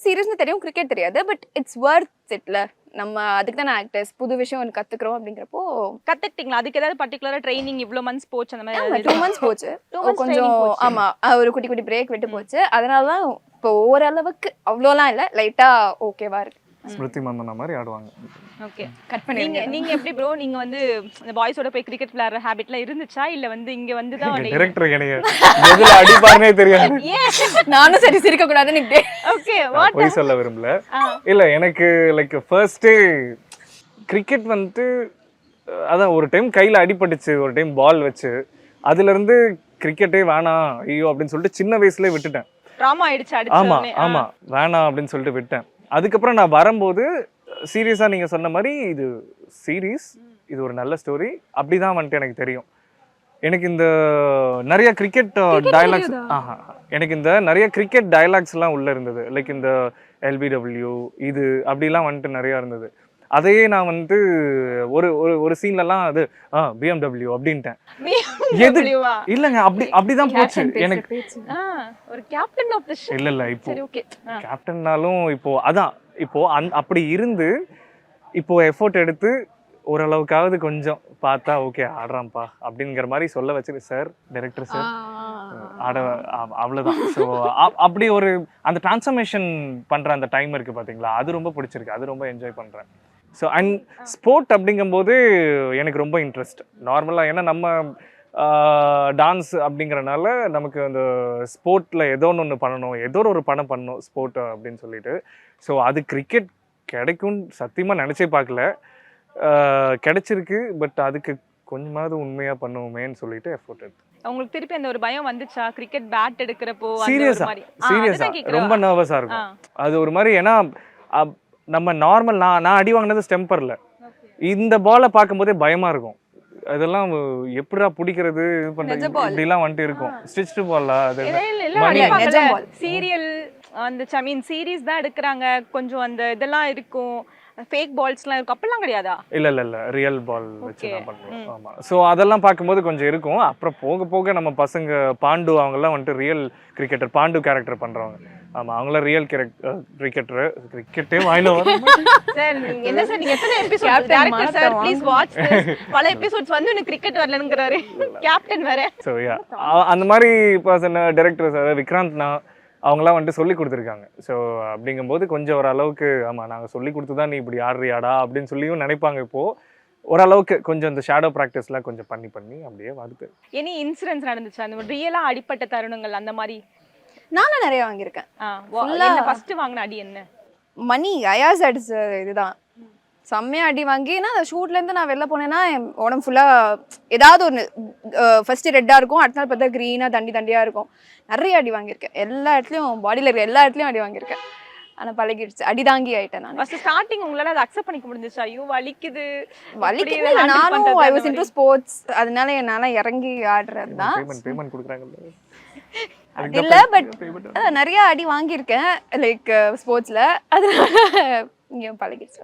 சீரியஸ்னு தெரியும், கிரிக்கெட் தெரியாது. But it's வர்த் இட்ல. நம்ம அதுக்கு தான் ஆக்டர்ஸ் புது விஷயம் ஒன்று கத்துக்கிறோம் அப்படிங்கிறப்போ கத்துக்கிட்டீங்களா? அதுக்கு ஏதாவது பர்டிகுலரா ட்ரைனிங் இவ்வளவு மந்த்ஸ் போச்சு அந்த மாதிரி 2 months போச்சு. 2 months கொஞ்சம் training போச்சு. ஆமா ஒரு குட்டி குட்டி பிரேக் விட்டு போச்சு. அதனால தான் இப்போ ஓரளவுக்கு அவ்வளோலாம் இல்லை, லைட்டா ஓகேவா இருக்கு. ஸ்மிருதி மந்தனா மாதிரி ஆடுவாங்க. ஓகே. கட் பண்ணி நீங்க எப்படி ப்ரோ நீங்க வந்து இந்த பாய்ஸோட போய் கிரிக்கெட் விளையாடுற ஹாபிட்லாம் இருந்துச்சா இல்ல வந்து இங்க வந்து தான் டைரக்டர் எனக்கு எதுல அடிப்பாருனே தெரியாது. நானும் சரி சிரிக்க கூடாதுன்னு இப்படி ஓகே போய் சொல்ல விரும்பல. இல்ல எனக்கு லைக் ஃபர்ஸ்ட் கிரிக்கெட் வந்து அதான் ஒரு டைம் கையில அடிபட்டுச்சு, ஒரு டைம் பால் வச்சு, அதுல இருந்து கிரிக்கெட்டே வேணாம் ஐயோ அப்படின்னு சொல்லிட்டு சின்ன வயசுலயே விட்டுட்டேன். டிராமா ஆயிடுச்சு ஆமா அடிச்சோனே. ஆமா வேணாம் அப்படின்னு சொல்லிட்டு விட்டேன். அதுக்கப்புறம் நான் வரும்போது சீரியஸா நீங்க சொன்ன மாதிரி இது சீரீஸ், இது ஒரு நல்ல ஸ்டோரி அப்படிதான் வந்துட்டு எனக்கு தெரியும். எனக்கு இந்த நிறைய கிரிக்கெட் டயலாக்ஸ் எனக்கு இந்த நிறைய கிரிக்கெட் டயலாக்ஸ் எல்லாம் உள்ள இருந்தது. லைக் இந்த LBW இது அப்படிலாம் வந்துட்டு நிறைய இருந்தது. அதையே நான் வந்து ஒரு ஒரு சீன்லலாம் அது BMW அப்படின்ட்டேன். எது இல்லங்க அப்படிதான் போச்சு எனக்கு. ஒரு கேப்டன் ஆஃப் தி ஷிப். இல்ல இப்போ சரி ஓகே. கேப்டன்னாலும் இப்போ அதான் இப்போ அப்படி இருந்து இப்போ எஃபோர்ட் எடுத்து ஓரளவுக்காவது கொஞ்சம் பார்த்தா ஓகே ஆடுறான்ப்பா அப்படிங்கிற மாதிரி சொல்ல வச்சு சார் டைரக்டர் சார் ஆட அவ்வளோதான். ஸோ அப்படி ஒரு அந்த டிரான்ஸ்ஃபர்மேஷன் பண்ணுற அந்த டைம் இருக்குது பார்த்தீங்களா, அது ரொம்ப பிடிச்சிருக்கு, அது ரொம்ப என்ஜாய் பண்ணுறேன். ஸோ அண்ட் ஸ்போர்ட் அப்படிங்கும்போது எனக்கு ரொம்ப இன்ட்ரெஸ்ட் நார்மலாக. ஏன்னா நம்ம டான்ஸ் அப்படிங்கிறனால நமக்கு அந்த ஸ்போர்ட்டில் ஏதோ ஒன்று பண்ணணும், ஏதோ ஒரு படம் பண்ணணும் ஸ்போர்ட் அப்படின்னு சொல்லிட்டு. ஸோ அது கிரிக்கெட் கிடைக்கும்னு சத்தியமாக நினச்சே பார்க்கல, கிடைச்சிருக்கு. பட் அதுக்கு கொஞ்சமாவது உண்மையாக பண்ணுவோமேன்னு சொல்லிட்டு எஃபோர்ட் எடுத்து. உங்களுக்கு திருப்பி அந்த ஒரு பயம் வந்துச்சா கிரிக்கெட் பேட் எடுக்கிறப்போ? சீரியஸா ரொம்ப நர்வஸா இருக்கும் அது ஒரு மாதிரி. ஏன்னா நம்ம நார்மல் நான் அடி வாங்கினது ஸ்டெம்பர்ல, இந்த பாலை பார்க்கும்போதே பயமா இருக்கும். அதெல்லாம் எப்படா பிடிக்கிறது பண்றது இப்படிலாம் வந்துட்டு இருக்கும். ஸ்டிச்டு பால்லா அது சீரியல் அந்த சீரீஸ் தான் எடுக்கிறாங்க, கொஞ்சம் அந்த இதெல்லாம் இருக்கும், ஃபேக் பால்ஸ்லாம் இருக்கும், அப்பெல்லாம் கிடையாதா? இல்ல ரியல் பால் வச்சு தான் பண்ணுவோம். ஆமா. ஸோ அதெல்லாம் பார்க்கும்போது கொஞ்சம் இருக்கும். அப்புறம் போக போக நம்ம பசங்க பாண்டு அவங்கெல்லாம் வந்துட்டு ரியல் கிரிக்கெட்டர், பாண்டு கேரக்டர் பண்றவங்க. ஆமா அவங்களாம் ரியல் கிரிக்கெட்டர். கிரிக்கெட்டே வாயில வரும் சார். நீங்க என்ன சார், நீங்க எத்தனை episode director sir please watch this. பல எபிசோட்ஸ் வந்து எனக்கு கிரிக்கெட் வரலங்கறாரு கேப்டன் வேற. சோ யா அந்த மாதிரி பர்சன் டைரக்டர் சார் விக்ராந்த்னா அவங்களாம் வந்துட்டு சொல்லி கொடுத்துருக்காங்க. ஸோ அப்படிங்கும்போது கொஞ்சம் ஓரளவுக்கு ஆமாம் நாங்கள் சொல்லி கொடுத்து தான் நீ இப்படி ஆடுறியாடா அப்படின்னு சொல்லியும் நினைப்பாங்க. இப்போது ஓரளவுக்கு கொஞ்சம் இந்த ஷேடோ ப்ராக்டிஸ்லாம் கொஞ்சம் பண்ணி அப்படியே வருது. எனி இன்சிடென்ட்ஸ் நடந்துச்சு அந்த ரியலாக அடிப்பட்ட தருணங்கள் அந்த மாதிரி? நானும் நிறைய வாங்கியிருக்கேன். ஃபர்ஸ்ட் வாங்கின அடி என்ன? மணி அயாஸ் அடிச்ச இதுதான் செம்மையாக அடி வாங்கி. நான் அந்த ஷூட்லேருந்து நான் வெளில போனேன்னா என் உடம்பு ஃபுல்லாக ஏதாவது ஒன்று ஃபஸ்ட்டு ரெட்டாக இருக்கும், அடுத்த நாள் பார்த்தா க்ரீனாக தண்டியாக இருக்கும். நிறைய அடி வாங்கியிருக்கேன், எல்லா இடத்துலையும் பாடியில் இருக்கிற எல்லா இடத்துலையும் அடி வாங்கியிருக்கேன். ஆனால் பழகிடுச்சு, அடிதாங்கி ஆகிட்டேன் நான். ஃபர்ஸ்ட் ஸ்டார்டிங் உங்களால் அதை அக்செப்ட் பண்ணிக்க முடிஞ்சிச்சு? ஐயோ வலிக்குது நானும் ஐ வாஸ் இன்டு ஸ்போர்ட்ஸ், அதனால என்னால் இறங்கி ஆடுறது தான். பேமெண்ட் கொடுக்குறாங்க இல்லை, பட் நிறைய அடி வாங்கியிருக்கேன் லைக் ஸ்போர்ட்ஸில், அதனால இங்கே பழகிடுச்சு.